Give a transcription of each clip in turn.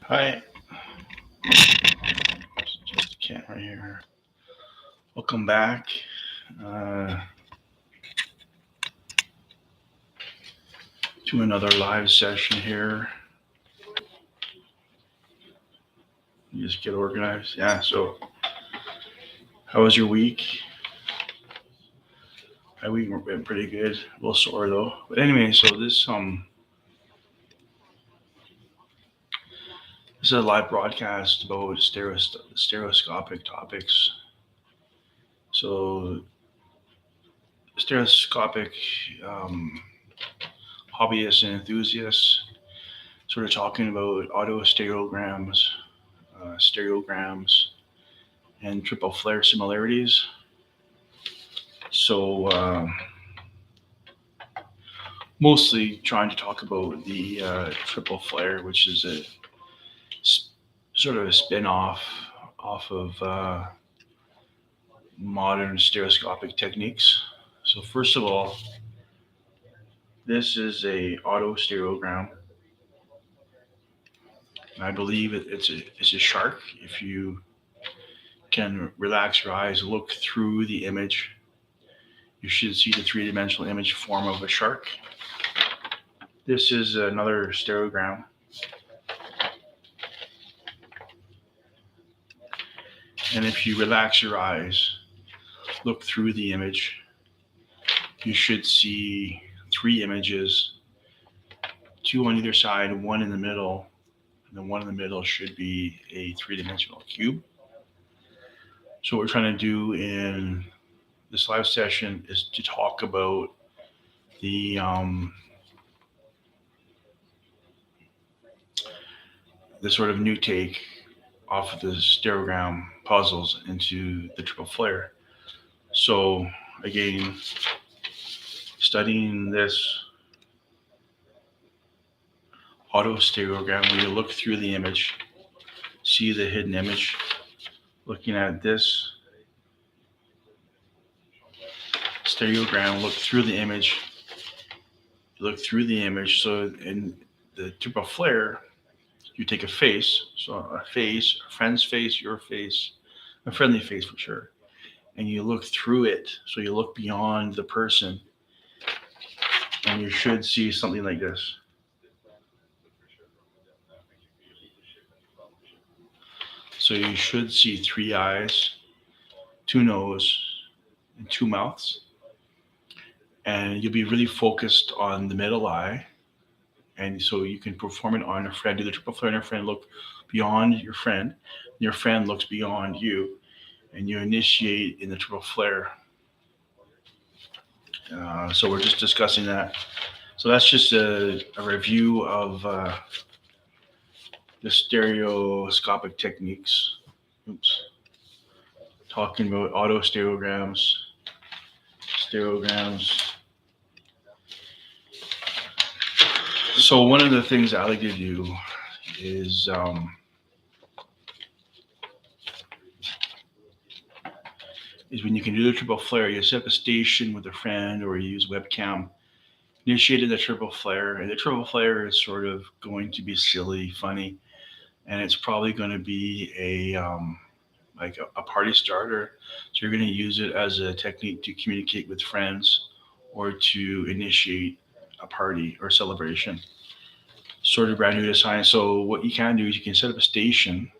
Hi, just a camera here. Welcome back uh, to another live session here. You just get organized. Yeah. So, how was your week? My week went pretty good. A little sore though. But anyway, so this is a live broadcast about stereoscopic topics. So, stereoscopic um, hobbyists and enthusiasts sort of talking about autostereograms, stereograms, and triple flare similarities. So, mostly trying to talk about the triple flare, which is a sort of a spin off of modern stereoscopic techniques. So, first of all, this is a autostereogram. And I believe it's a shark. If you can relax your eyes, look through the image, you should see the three-dimensional image form of a shark. This is another stereogram. And if you relax your eyes, look through the image, you should see three images, two on either side, one in the middle, and the one in the middle should be a three-dimensional cube. So what we're trying to do in this live session is to talk about the the sort of new take off of the stereogram puzzles into the triple flare. So again, studying this autostereogram, where you look through the image, see the hidden image, looking at this stereogram, look through the image, look through the image. So in the triple flare, you take a face, so a face, a friend's face, your face, a friendly face for sure, and you look through it. So you look beyond the person, and you should see something like this. So you should see three eyes, two nose, and two mouths. And you'll be really focused on the middle eye. And so you can perform it on a friend, do the triple flare on your friend, look beyond your friend looks beyond you, and you initiate in the triple flare. So we're just discussing that. So that's just a review of the stereoscopic techniques. Oops. Talking about autostereograms, stereograms. So one of the things I like to do is when you can do the triple flare, you set up a station with a friend or you use webcam, initiated the triple flare, and the triple flare is sort of going to be silly, funny, and it's probably going to be a party starter. So you're going to use it as a technique to communicate with friends or to initiate a party or celebration. Sort of brand new to science. So what you can do is you can set up a station,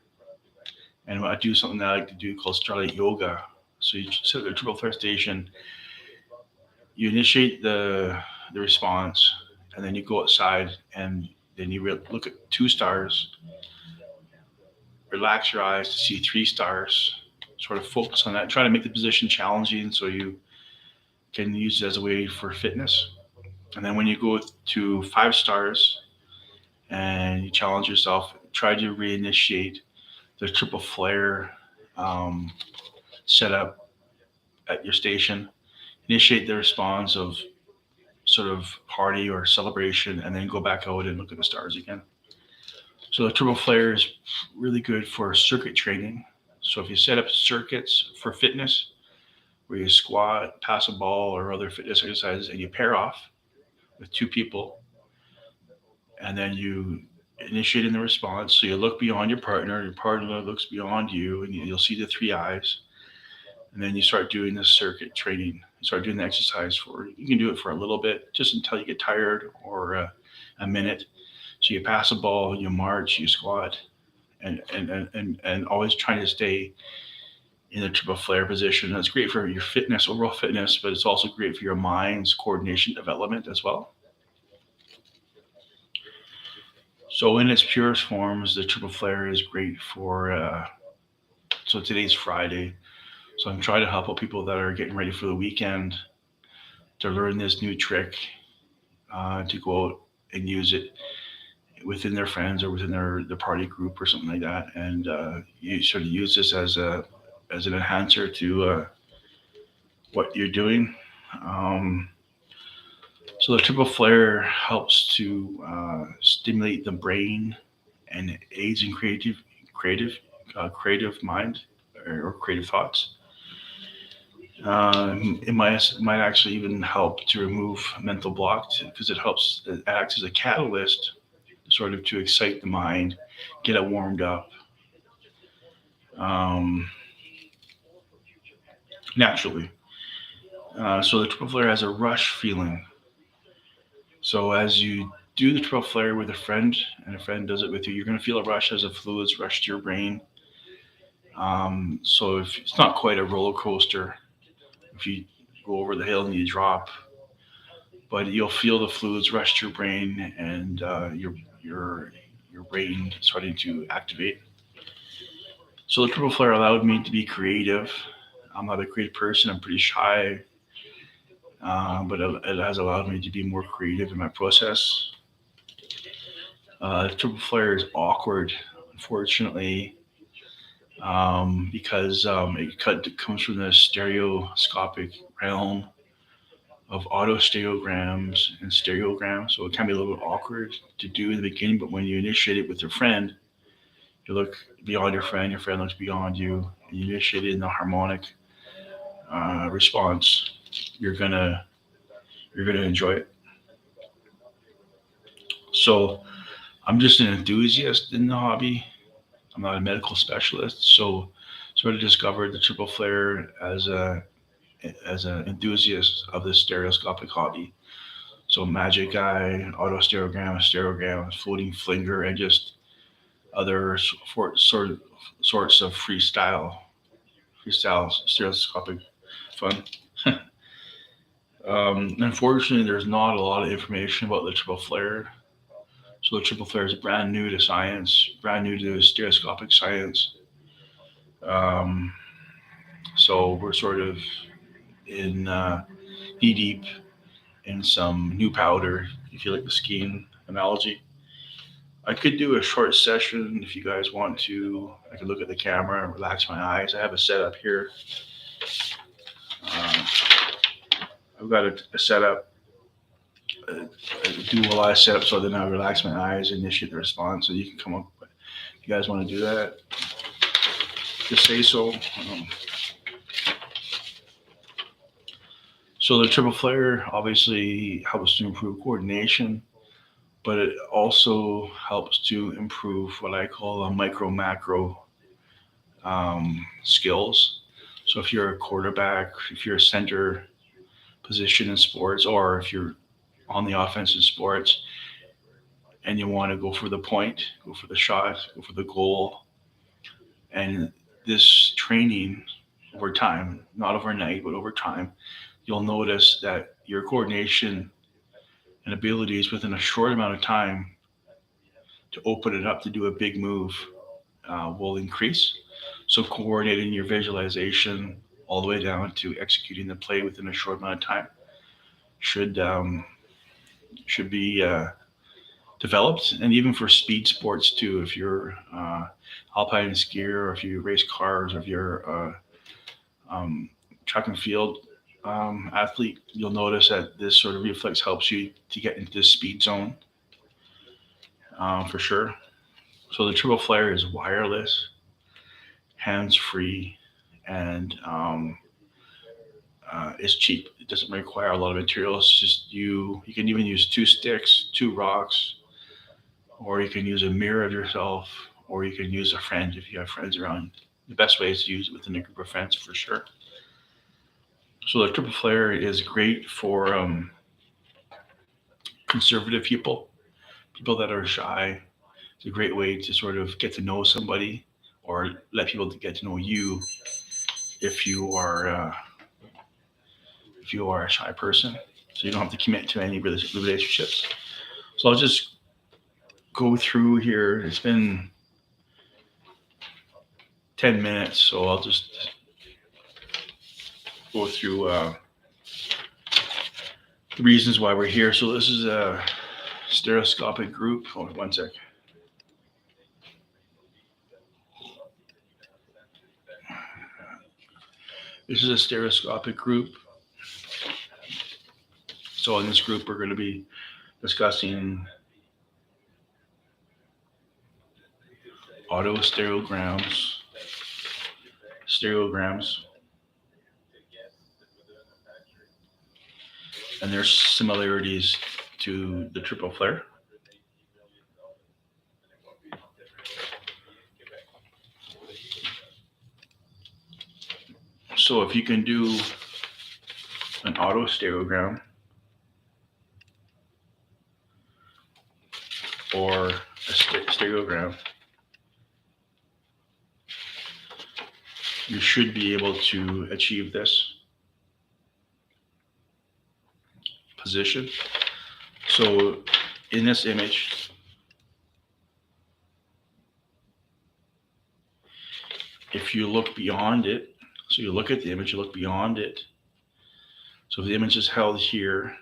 and I do something that I like to do called Starlight Yoga. So you set up a triple flare station, you initiate the response, and then you go outside, and then you look at two stars, relax your eyes to see three stars, sort of focus on that, try to make the position challenging so you can use it as a way for fitness. And then when you go to five stars and you challenge yourself, try to reinitiate the triple flare um, setup at your station, initiate the response of sort of party or celebration, and then go back out and look at the stars again. So the triple flare is really good for circuit training. So if you set up circuits for fitness, where you squat, pass a ball, or other fitness exercises, and you pair off with two people, and then you initiating the response. So you look beyond your partner looks beyond you, and you'll see the three eyes. And then you start doing this circuit training. You start doing the exercise for, you can do it for a little bit, just until you get tired, or a minute. So you pass a ball, you march, you squat, and always trying to stay in the triple flare position. That's great for your fitness, overall fitness, but it's also great for your mind's coordination development as well. So in its purest forms, the triple flare is great for. So today's Friday, so I'm trying to help out people that are getting ready for the weekend to learn this new trick, to go out and use it within their friends or within their party group or something like that, and you sort of use this as an enhancer to what you're doing. Um, so the triple flare helps to stimulate the brain and aids in creative mind, or creative thoughts. It might actually even help to remove mental blocks, because it acts as a catalyst, sort of to excite the mind, get it warmed up, um, naturally. So the triple flare has a rush feeling. So as you do the triple flare with a friend, and a friend does it with you, you're going to feel a rush as the fluids rush to your brain. So if it's not quite a roller coaster, if you go over the hill and you drop, but you'll feel the fluids rush to your brain, and your brain starting to activate. So the triple flare allowed me to be creative. I'm not a creative person. I'm pretty shy, but it has allowed me to be more creative in my process. Triple flare is awkward, unfortunately, because it comes from the stereoscopic realm of autostereograms and stereograms. So it can be a little bit awkward to do in the beginning, but when you initiate it with your friend, you look beyond your friend looks beyond you, and you initiate it in the harmonic response. You're gonna you're gonna enjoy it. So I'm just an enthusiast in the hobby. I'm not a medical specialist, so sort of discovered the triple flare as an enthusiast of this stereoscopic hobby. So magic eye, stereograms, floating flinger, and just other sorts of freestyle stereoscopic fun. Unfortunately, there's not a lot of information about the triple flare. So the triple flare is brand new to science, brand new to stereoscopic science. Um, so we're sort of in knee deep in some new powder, if you like the skiing analogy. I could do a short session if you guys want to. I could look at the camera and relax my eyes. I have a setup here. Um, I've got a setup, do a lot of setup, so then I relax my eyes and initiate the response. So you can come up. If you guys want to do that, just say so. So the triple flare obviously helps to improve coordination, but it also helps to improve what I call a micro macro skills. So if you're a quarterback, if you're a center position in sports, or if you're on the offense in sports and you want to go for the point, go for the shot, go for the goal, and this training over time, not overnight, but over time, you'll notice that your coordination and abilities within a short amount of time to open it up to do a big move will increase. So coordinating your visualization all the way down to executing the play within a short amount of time should should be developed, and even for speed sports too. If you're alpine skier, or if you race cars, or if you're track and field athlete, you'll notice that this sort of reflex helps you to get into the speed zone, for sure. So the triple flare is wireless, hands free, and it's cheap. It doesn't require a lot of material. It's just you. You can even use two sticks, two rocks, or you can use a mirror of yourself, or you can use a friend if you have friends around. The best way is to use it within a group of friends for sure. So the triple flare is great for conservative people, people that are shy. It's a great way to sort of get to know somebody or let people get to know you if you are a shy person. So you don't have to commit to any relationships. So I'll just go through here. It's been 10 minutes, so I'll just go through the reasons why we're here. So this is a stereoscopic group. Hold on one sec. This is a stereoscopic group. So in this group, we're going to be discussing autostereograms, stereograms, and their similarities to the triple flare. So if you can do an autostereogram or a stereogram, you should be able to achieve this position. So in this image, if you look beyond it, so you look at the image, you look beyond it. So if the image is held here,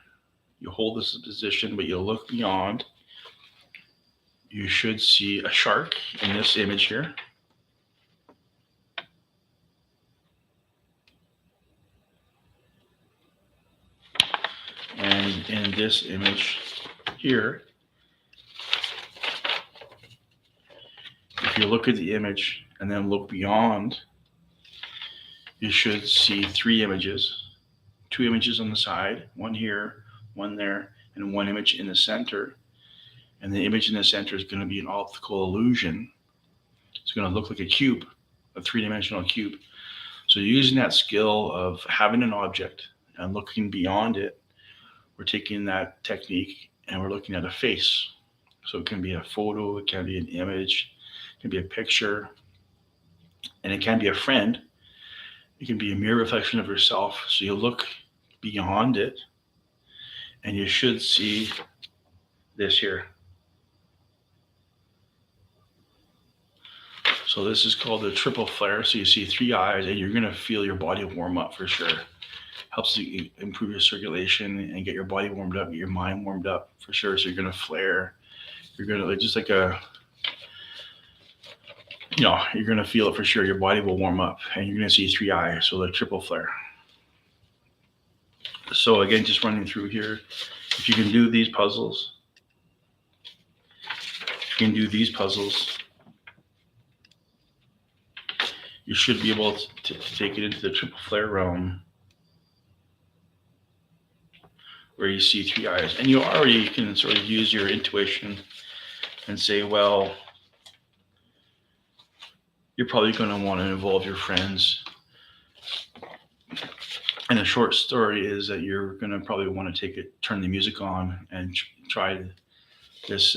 you hold this position, but you look beyond, you should see a shark in this image here. And in this image here, if you look at the image and then look beyond, you should see three images, two images on the side, one here, one there, and one image in the center. And the image in the center is going to be an optical illusion. It's going to look like a cube, a three-dimensional cube. So using that skill of having an object and looking beyond it, we're taking that technique and we're looking at a face. So it can be a photo, it can be an image, it can be a picture, and it can be a friend. It can be a mirror reflection of yourself. So you look beyond it and you should see this here. So this is called the triple flare. So you see three eyes and you're going to feel your body warm up for sure. Helps you improve your circulation and get your body warmed up, get your mind warmed up for sure. So you're going to flare. You're going to just like you're going to feel it for sure. Your body will warm up and you're going to see three eyes. So the triple flare. So again, just running through here, if you can do these puzzles, you should be able to take it into the triple flare realm where you see three eyes. And you can sort of use your intuition and say, well, you're probably going to want to involve your friends. And the short story is that you're going to probably want to turn the music on and try this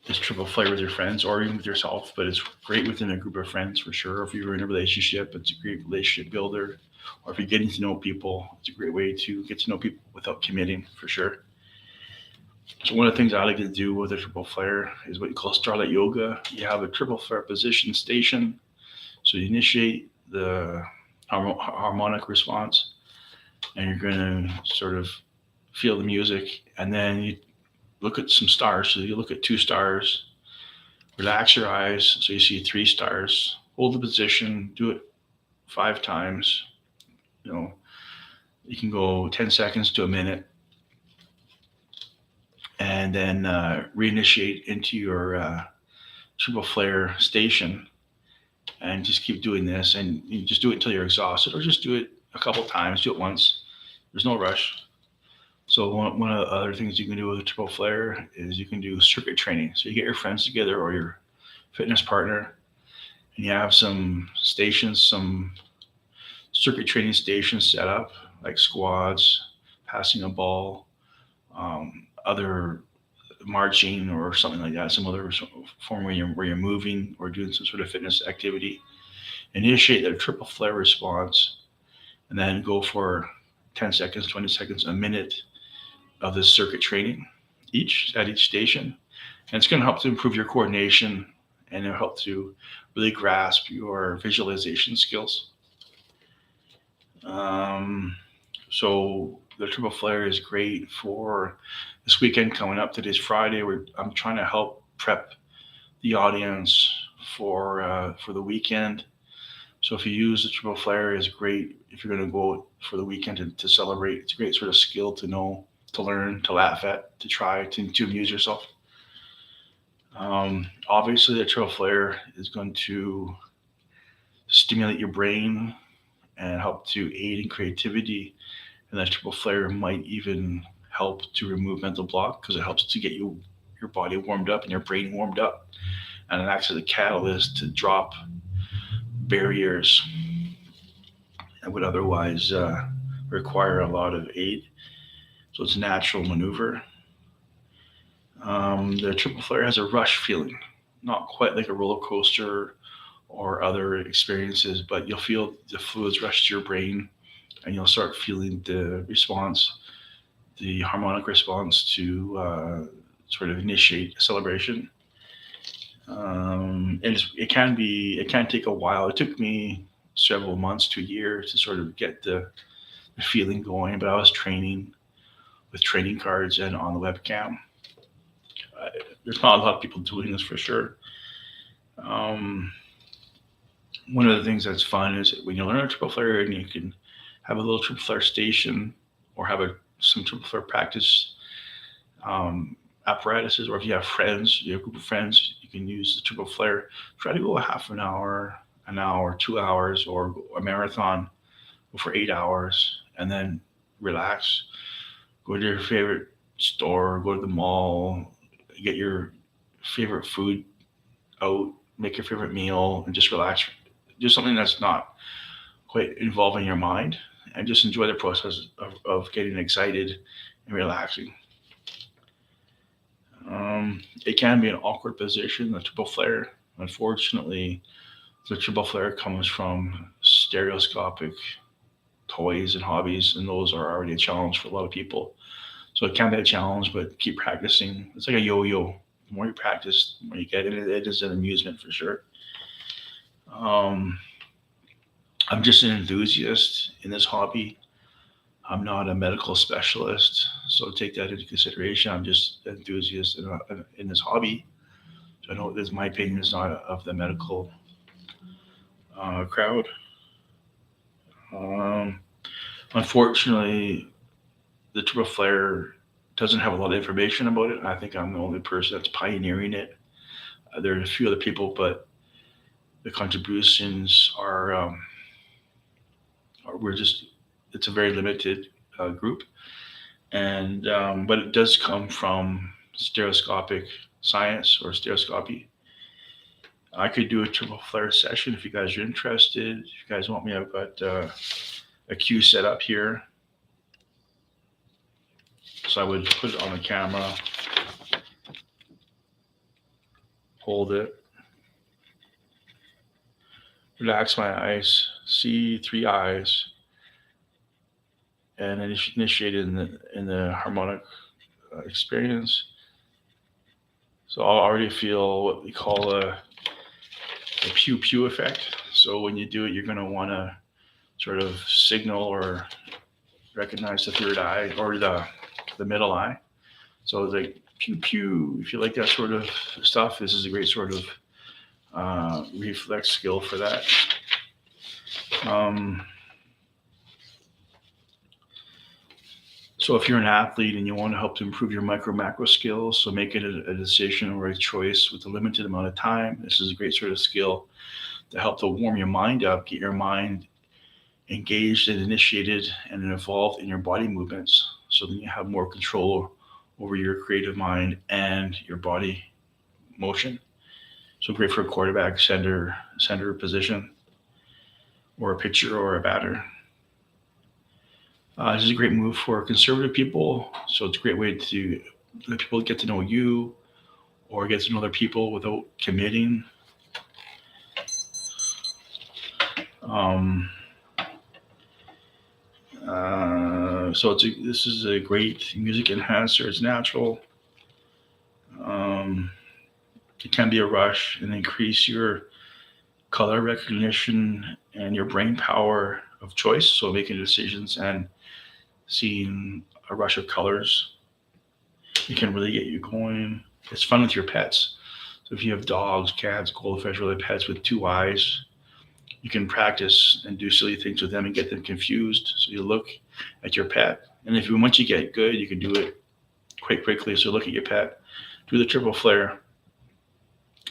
triple flare with your friends or even with yourself, but it's great within a group of friends for sure. If you're in a relationship, it's a great relationship builder. Or if you're getting to know people, it's a great way to get to know people without committing for sure. So one of the things I like to do with a triple flare is what you call Starlight Yoga. You have a triple flare position station. So you initiate the harmonic response and you're going to sort of feel the music and then you look at some stars. So you look at two stars, relax your eyes. So you see three stars, hold the position, do it 5 times. You can go 10 seconds to a minute and then reinitiate into your triple flare station and just keep doing this and you just do it until you're exhausted or just do it a couple times, do it once. There's no rush. So one of the other things you can do with a triple flare is you can do circuit training. So you get your friends together or your fitness partner, and you have some stations, some circuit training stations set up, like squats, passing a ball, other marching or something like that, some other form where you're moving or doing some sort of fitness activity. Initiate a triple flare response, and then go for 10 seconds, 20 seconds, a minute of this circuit training at each station. And it's going to help to improve your coordination, and it'll help to really grasp your visualization skills. So the triple flare is great for this weekend coming up. Today's Friday. I'm trying to help prep the audience for the weekend. So if you use the triple flare, is great if you're going to go for the weekend to celebrate. It's a great sort of skill to know, to learn, to laugh at, to try, to amuse yourself. Obviously, the triple flare is going to stimulate your brain and help to aid in creativity. And that triple flare might even help to remove mental block because it helps to get your body warmed up and your brain warmed up. And it acts as a catalyst to drop barriers that would otherwise require a lot of aid. So it's a natural maneuver. The triple flare has a rush feeling, not quite like a roller coaster or other experiences, but you'll feel the fluids rush to your brain, and you'll start feeling the response, the harmonic response to sort of initiate a celebration. And it can take a while. It took me several months to a year to sort of get the feeling going, but I was training with training cards and on the webcam. There's not a lot of people doing this for sure. One of the things that's fun is when you learn a triple flare and you can have a little triple flare station or have some triple flare practice apparatuses, or if you have friends, you have a group of friends, you can use the triple flare. Try to go a half an hour, 2 hours, or a marathon, go for 8 hours, and then relax. Go to your favorite store, go to the mall, get your favorite food out, make your favorite meal, and just relax. Do something that's not quite involving your mind, and just enjoy the process of getting excited and relaxing. It can be an awkward position, the triple flare. Unfortunately, the triple flare comes from stereoscopic toys and hobbies, and those are already a challenge for a lot of people. So it can be a challenge, but keep practicing. It's like a yo-yo. The more you practice, the more you get it. It is an amusement for sure. I'm just an enthusiast in this hobby. I'm not a medical specialist, so take that into consideration. I'm just an enthusiast in this hobby. So I know this, my opinion is not of the medical crowd. Um, Unfortunately, the triple flare doesn't have a lot of information about it. And I think I'm the only person that's pioneering it. There are a few other people, but the contributions we're just, it's a very limited group. And but it does come from stereoscopic science or stereoscopy. I could do a triple flare session if you guys are interested. If you guys want me, I've got a cue set up here. So I would put it on the camera, hold it, relax my eyes, see 3 eyes, and initiate it in the harmonic experience. So I'll already feel what we call a pew pew effect. So when you do it, you're going to want to sort of signal or recognize the third eye or the middle eye. So it's like pew pew. If you like that sort of stuff, this is a great sort of reflex skill for that. So if you're an athlete and you want to help to improve your micro macro skills, so make it a decision or a choice with a limited amount of time, this is a great sort of skill to help to warm your mind up, get your mind engaged and initiated and involved in your body movements. so then you have more control over your creative mind and your body motion. So great for a quarterback, center position, or a pitcher or a batter. This is a great move for conservative people. So it's a great way to let people get to know you or get to know other people without committing. This is a great music enhancer. It's natural. It can be a rush and increase your color recognition and your brain power of choice. So making decisions and seeing a rush of colors, it can really get you going. It's fun with your pets. So if you have dogs, cats, goldfish, or other pets with two eyes, you can practice and do silly things with them and get them confused. So you look at your pet, and once you get good, you can do it quite quickly. So look at your pet, do the triple flare,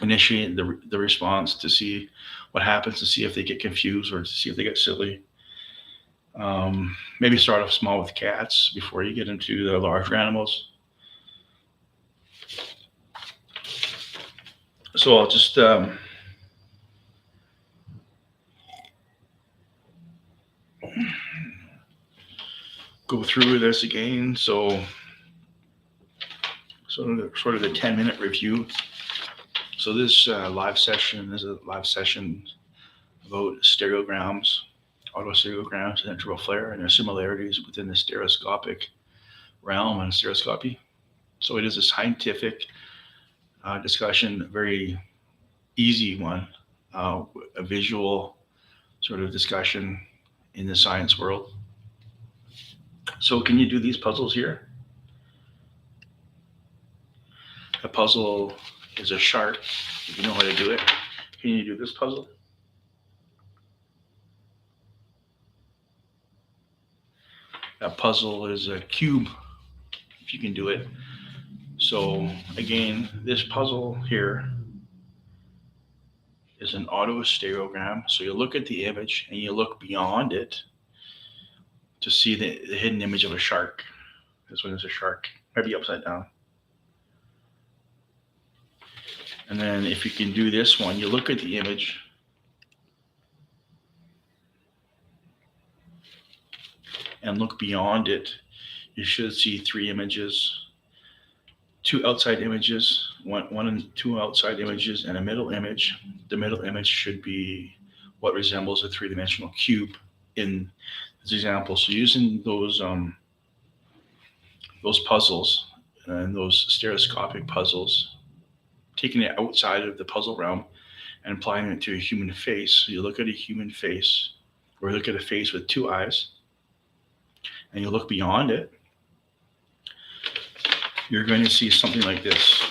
initiate the response to see what happens, to see if they get confused or to see if they get silly. Maybe start off small with cats before you get into the larger animals. So I'll just go through this again. So sort of the 10-minute review. So this live session is a live session about stereograms, autostereograms, and triple flare, and their similarities within the stereoscopic realm and stereoscopy. So it is a scientific discussion, a very easy one, a visual sort of discussion in the science world. So can you do these puzzles here? A puzzle is a shark, if you know how to do it. Can you do this puzzle? That puzzle is a cube, if you can do it. So again, this puzzle here is an autostereogram. So you look at the image and you look beyond it to see the hidden image of a shark. This one is a shark, maybe upside down. And then if you can do this one, you look at the image and look beyond it. You should see three images, two outside images, one and two outside images, and a middle image. The middle image should be what resembles a three-dimensional cube in this example. So using those puzzles and those stereoscopic puzzles, taking it outside of the puzzle realm and applying it to a human face. So you look at a human face, or you look at a face with two eyes, and you look beyond it, you're going to see something like this.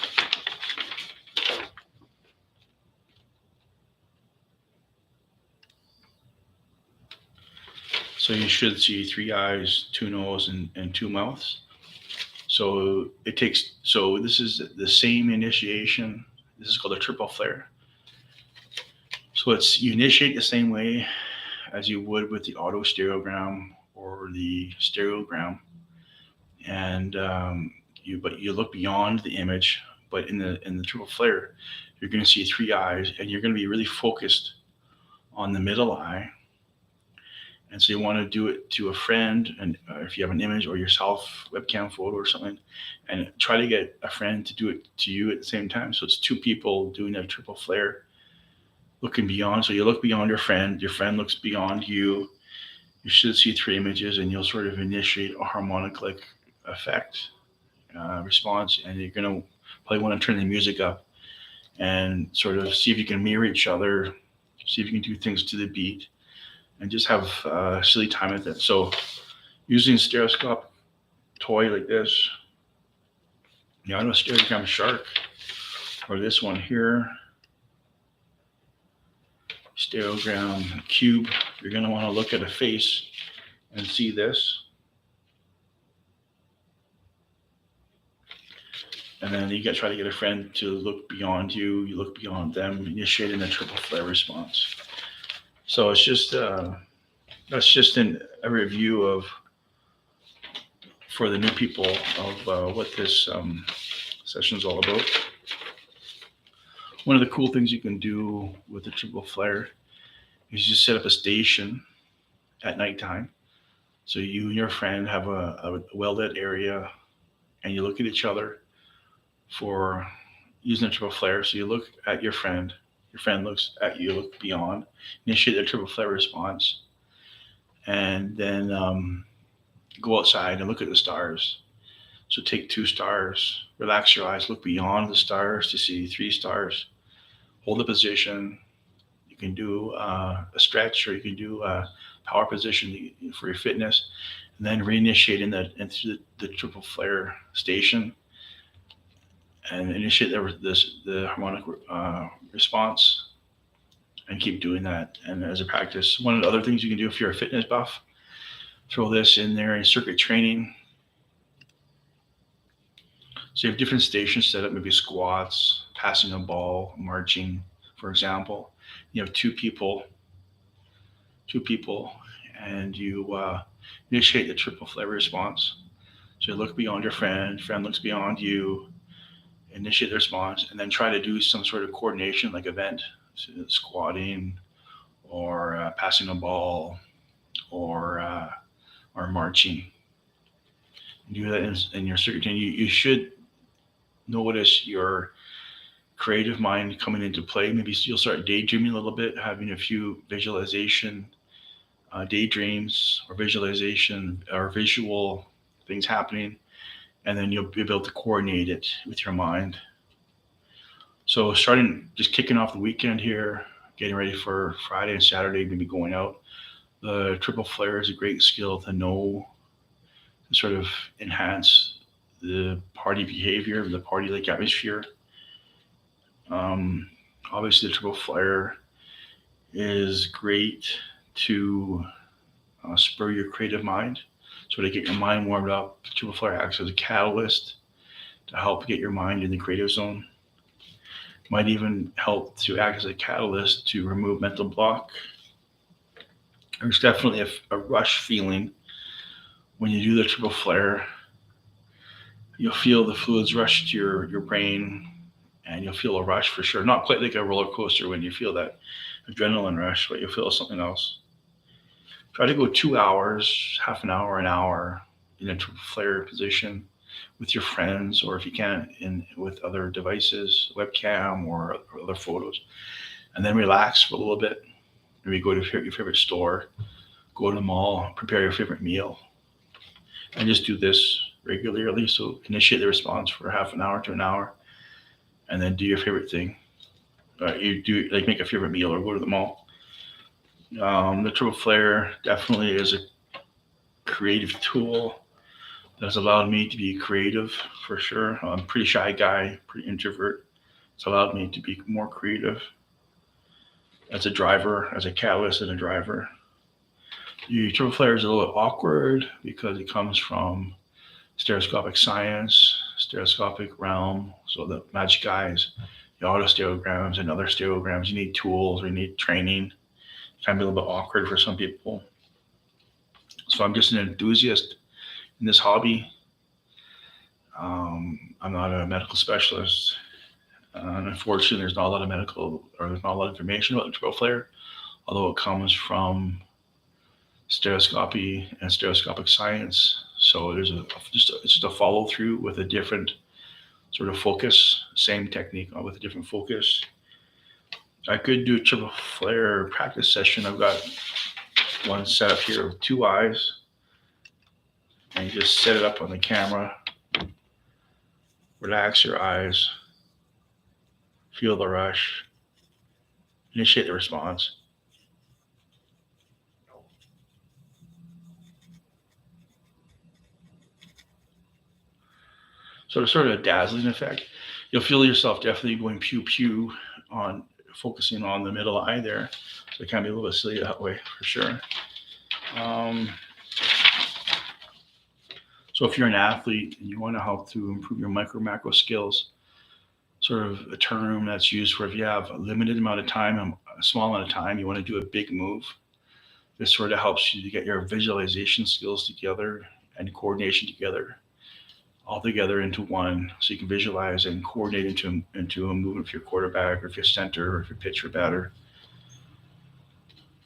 So you should see three eyes, two noses, and two mouths. So this is the same initiation. This is called a triple flare. So you initiate the same way as you would with the autostereogram or the stereogram, and you look beyond the image. But in the triple flare, you're going to see three eyes, and you're going to be really focused on the middle eye. And so you want to do it to a friend, and if you have an image or yourself, webcam photo or something, and try to get a friend to do it to you at the same time. So it's two people doing a triple flare, looking beyond. So you look beyond your friend looks beyond you. You should see three images, and you'll sort of initiate a harmonic-like effect response, and you're going to probably want to turn the music up and sort of see if you can mirror each other, see if you can do things to the beat, and just have a silly time with it. So using a stereoscopic toy like this, the autostereogram shark, or this one here, stereogram cube, you're going to want to look at a face and see this. And then you try to get a friend to look beyond you, you look beyond them, initiating a triple flare response. So it's just that's just a review of for the new people of what this session is all about. One of the cool things you can do with the triple flare is just set up a station at nighttime. So you and your friend have a well-lit area, and you look at each other for using the triple flare. So you look at your friend looks at you, look beyond, initiate the triple flare response, and then go outside and look at the stars. So take 2 stars, relax your eyes, look beyond the stars to see 3 stars, hold the position. You can do a stretch, or you can do a power position for your fitness, and then reinitiate into the triple flare station and initiate the harmonic response, and keep doing that. And as a practice, one of the other things you can do if you're a fitness buff, throw this in there in circuit training. So you have different stations set up, maybe squats, passing a ball, marching, for example. You have two people, and you initiate the triple flare response. So you look beyond your friend looks beyond you, initiate the response, and then try to do some sort of coordination like event, so squatting, or passing a ball, or marching. You do that in your circuit training. You should notice your creative mind coming into play. Maybe you'll start daydreaming a little bit, having a few visualization daydreams, or visualization or visual things happening, and then you'll be able to coordinate it with your mind. So just kicking off the weekend here, getting ready for Friday and Saturday, maybe going out. The triple flare is a great skill to know, to sort of enhance the party behavior, the party-like atmosphere. Um, Obviously, the triple flare is great to spur your creative mind. So to get your mind warmed up, triple flare acts as a catalyst to help get your mind in the creative zone. Might even help to act as a catalyst to remove mental block. There's definitely a rush feeling when you do the triple flare. You'll feel the fluids rush to your brain, and you'll feel a rush for sure. Not quite like a roller coaster when you feel that adrenaline rush, but you'll feel something else. Try to go 2 hours, half an hour in a triple flare position with your friends, or if you can, with other devices, webcam or other photos, and then relax for a little bit. Maybe go to your favorite store, go to the mall, prepare your favorite meal, and just do this regularly. So initiate the response for half an hour to an hour, and then do your favorite thing. You do, like, make a favorite meal or go to the mall. The triple flare definitely is a creative tool that has allowed me to be creative for sure. I'm a pretty shy guy, pretty introvert. It's allowed me to be more creative as a driver, as a catalyst and a driver. The triple flare is a little bit awkward because it comes from stereoscopic science, stereoscopic realm. So the magic eyes, the autostereograms and other stereograms, you need tools, or you need training. It can be a little bit awkward for some people. So I'm just an enthusiast in this hobby. I'm not a medical specialist. And unfortunately, there's not a lot of there's not a lot of information about the triple flare, although it comes from stereoscopy and stereoscopic science. So there's just a follow through with a different sort of focus, same technique with a different focus. I could do a triple flare practice session. I've got one set up here with 2 eyes, and you just set it up on the camera. Relax your eyes, feel the rush, initiate the response. So it's sort of a dazzling effect. You'll feel yourself definitely going pew pew on focusing on the middle eye there. So it can be a little bit silly that way for sure. So if you're an athlete and you want to help to improve your micro macro skills, sort of a term that's used for if you have a limited amount of time, a small amount of time, you want to do a big move. This sort of helps you to get your visualization skills together and coordination together, all together into one, so you can visualize and coordinate into a movement for your quarterback, or if you're center, or if you're pitcher batter.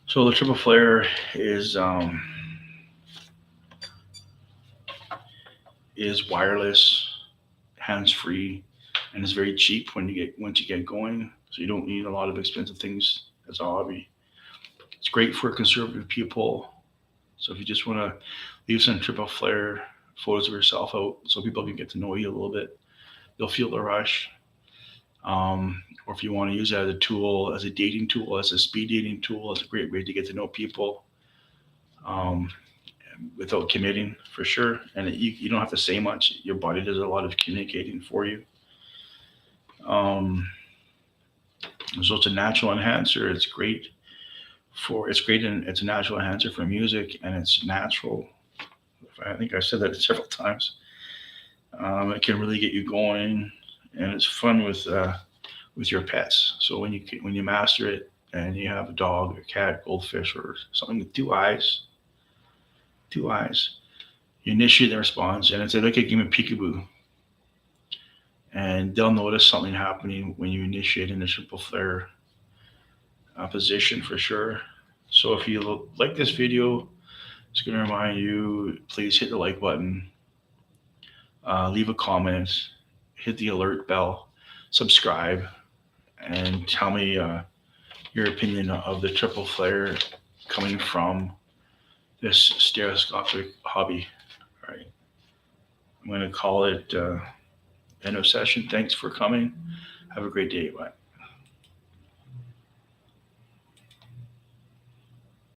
So the triple flare is wireless, hands free, and it's very cheap once you get going. So you don't need a lot of expensive things as a hobby. It's great for conservative people. So if you just want to leave some triple flare photos of yourself out so people can get to know you a little bit, they'll feel the rush. Or if you want to use it as a tool, as a dating tool, as a speed dating tool, it's a great way to get to know people um, without committing, for sure. And you don't have to say much. Your body does a lot of communicating for you. So it's a natural enhancer. It's a natural enhancer for music, and it's natural. I think I said that several times. It can really get you going, and it's fun with your pets. So when you master it, and you have a dog, a cat, goldfish, or something with two eyes, you initiate the response, and it's like a game of peekaboo. And they'll notice something happening when you initiate in the triple flare position, for sure. So if you like this video, it's going to remind you, please hit the like button, leave a comment, hit the alert bell, subscribe, and tell me your opinion of the triple flare coming from this stereoscopic hobby. All right, I'm going to call it end of session. Thanks for coming. Have a great day. Bye.